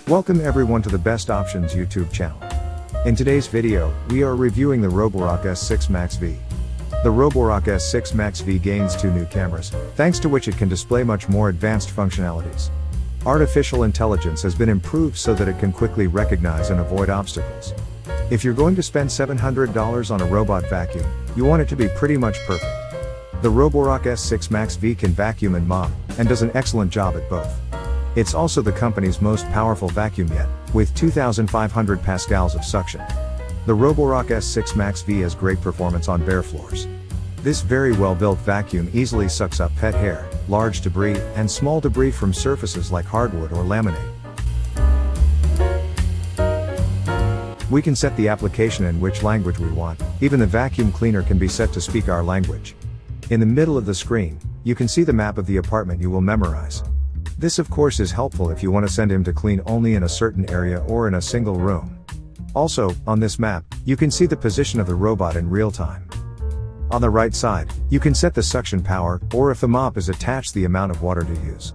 Welcome everyone to the Best Options YouTube channel. In today's video, we are reviewing the Roborock S6 MaxV. The Roborock S6 MaxV gains 2 new cameras, thanks to which it can display much more advanced functionalities. Artificial intelligence has been improved so that it can quickly recognize and avoid obstacles. If you're going to spend $700 on a robot vacuum, you want it to be pretty much perfect. The Roborock S6 MaxV can vacuum and mop, and does an excellent job at both. It's also the company's most powerful vacuum yet, with 2,500 pascals of suction. The Roborock S6 MaxV has great performance on bare floors. This very well-built vacuum easily sucks up pet hair, large debris, and small debris from surfaces like hardwood or laminate. We can set the application in which language we want. Even the vacuum cleaner can be set to speak our language. In the middle of the screen, you can see the map of the apartment you will memorize. This of course is helpful if you want to send him to clean only in a certain area or in a single room. Also, on this map, you can see the position of the robot in real time. On the right side, you can set the suction power, or if the mop is attached, the amount of water to use.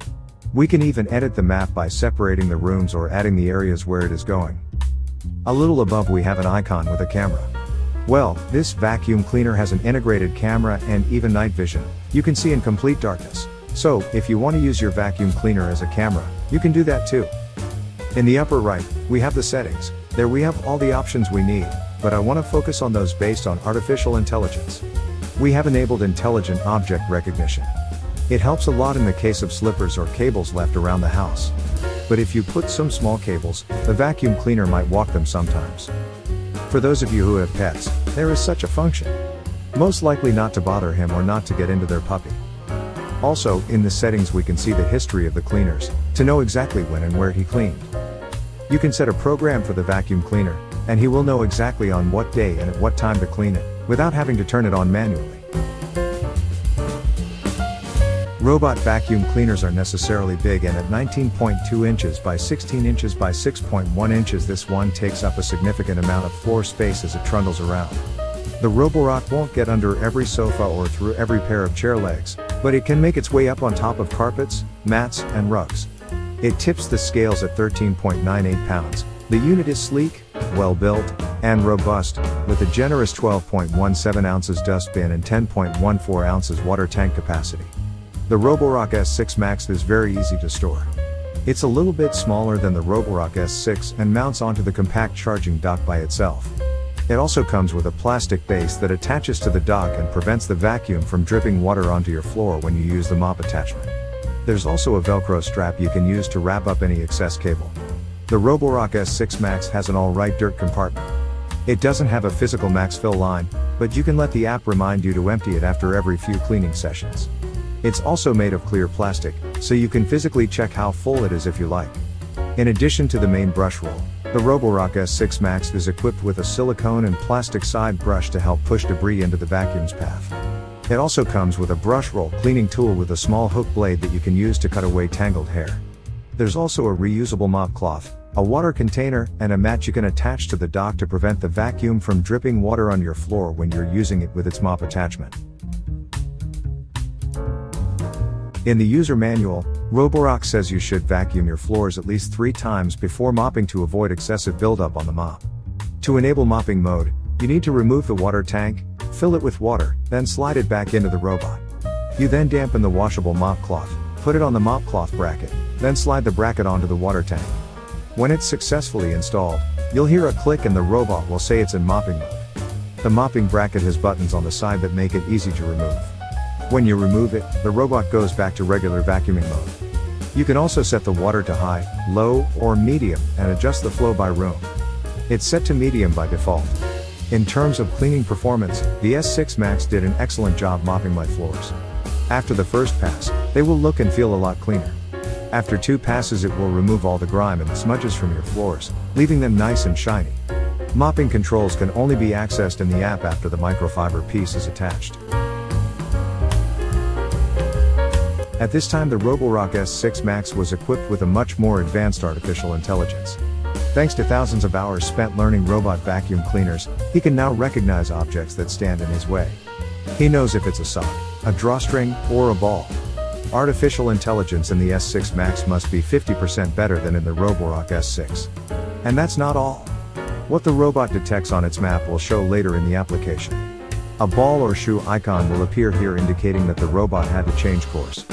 We can even edit the map by separating the rooms or adding the areas where it is going. A little above we have an icon with a camera. Well, this vacuum cleaner has an integrated camera and even night vision. You can see in complete darkness. So, if you want to use your vacuum cleaner as a camera, you can do that too. In the upper right, we have the settings. There we have all the options we need, but I want to focus on those based on artificial intelligence. We have enabled intelligent object recognition. It helps a lot in the case of slippers or cables left around the house. But if you put some small cables, the vacuum cleaner might walk them sometimes. For those of you who have pets, there is such a function. Most likely not to bother him or not to get into their puppy. Also, in the settings we can see the history of the cleaners, to know exactly when and where he cleaned. You can set a program for the vacuum cleaner, and he will know exactly on what day and at what time to clean it, without having to turn it on manually. Robot vacuum cleaners are necessarily big, and at 19.2 inches by 16 inches by 6.1 inches this one takes up a significant amount of floor space as it trundles around. The Roborock won't get under every sofa or through every pair of chair legs, but it can make its way up on top of carpets, mats, and rugs. It tips the scales at 13.98 pounds. The unit is sleek, well-built, and robust, with a generous 12.17 ounces dustbin and 10.14 ounces water tank capacity. The Roborock S6 Max is very easy to store. It's a little bit smaller than the Roborock S6 and mounts onto the compact charging dock by itself. It also comes with a plastic base that attaches to the dock and prevents the vacuum from dripping water onto your floor when you use the mop attachment. There's also a Velcro strap you can use to wrap up any excess cable. The Roborock S6 Max has an alright dirt compartment. It doesn't have a physical max fill line, but you can let the app remind you to empty it after every few cleaning sessions. It's also made of clear plastic, so you can physically check how full it is if you like. In addition to the main brush roll, the Roborock S6 Max is equipped with a silicone and plastic side brush to help push debris into the vacuum's path. It also comes with a brush roll cleaning tool with a small hook blade that you can use to cut away tangled hair. There's also a reusable mop cloth, a water container, and a mat you can attach to the dock to prevent the vacuum from dripping water on your floor when you're using it with its mop attachment. In the user manual, Roborock says you should vacuum your floors at least 3 times before mopping to avoid excessive buildup on the mop. To enable mopping mode, you need to remove the water tank, fill it with water, then slide it back into the robot. You then dampen the washable mop cloth, put it on the mop cloth bracket, then slide the bracket onto the water tank. When it's successfully installed, you'll hear a click and the robot will say it's in mopping mode. The mopping bracket has buttons on the side that make it easy to remove. When you remove it, the robot goes back to regular vacuuming mode. You can also set the water to high, low, or medium, and adjust the flow by room. It's set to medium by default. In terms of cleaning performance, the S6 Max did an excellent job mopping my floors. After the first pass, they will look and feel a lot cleaner. After 2 passes it will remove all the grime and smudges from your floors, leaving them nice and shiny. Mopping controls can only be accessed in the app after the microfiber piece is attached. At this time the Roborock S6 Max was equipped with a much more advanced artificial intelligence. Thanks to thousands of hours spent learning robot vacuum cleaners, he can now recognize objects that stand in his way. He knows if it's a sock, a drawstring, or a ball. Artificial intelligence in the S6 Max must be 50% better than in the Roborock S6. And that's not all. What the robot detects on its map will show later in the application. A ball or shoe icon will appear here indicating that the robot had to change course.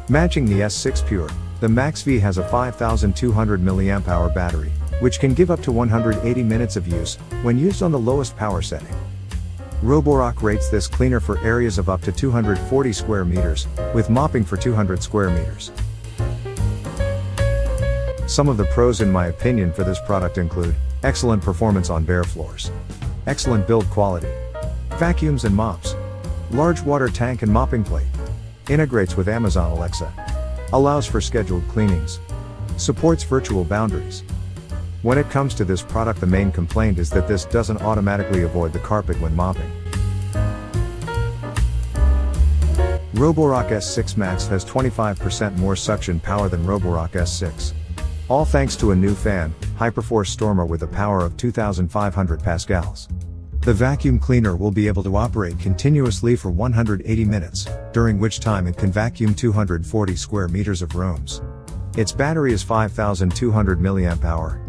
Matching the S6 Pure, the MaxV has a 5200 mAh battery, which can give up to 180 minutes of use, when used on the lowest power setting. Roborock rates this cleaner for areas of up to 240 square meters, with mopping for 200 square meters. Some of the pros in my opinion for this product include, excellent performance on bare floors, excellent build quality, vacuums and mops, large water tank and mopping plate, integrates with Amazon Alexa, allows for scheduled cleanings, supports virtual boundaries. When it comes to this product, the main complaint is that this doesn't automatically avoid the carpet when mopping. Roborock S6 Max has 25% more suction power than Roborock S6. All thanks to a new fan, Hyperforce Stormer with a power of 2500 pascals. The vacuum cleaner will be able to operate continuously for 180 minutes, during which time it can vacuum 240 square meters of rooms. Its battery is 5200 mAh,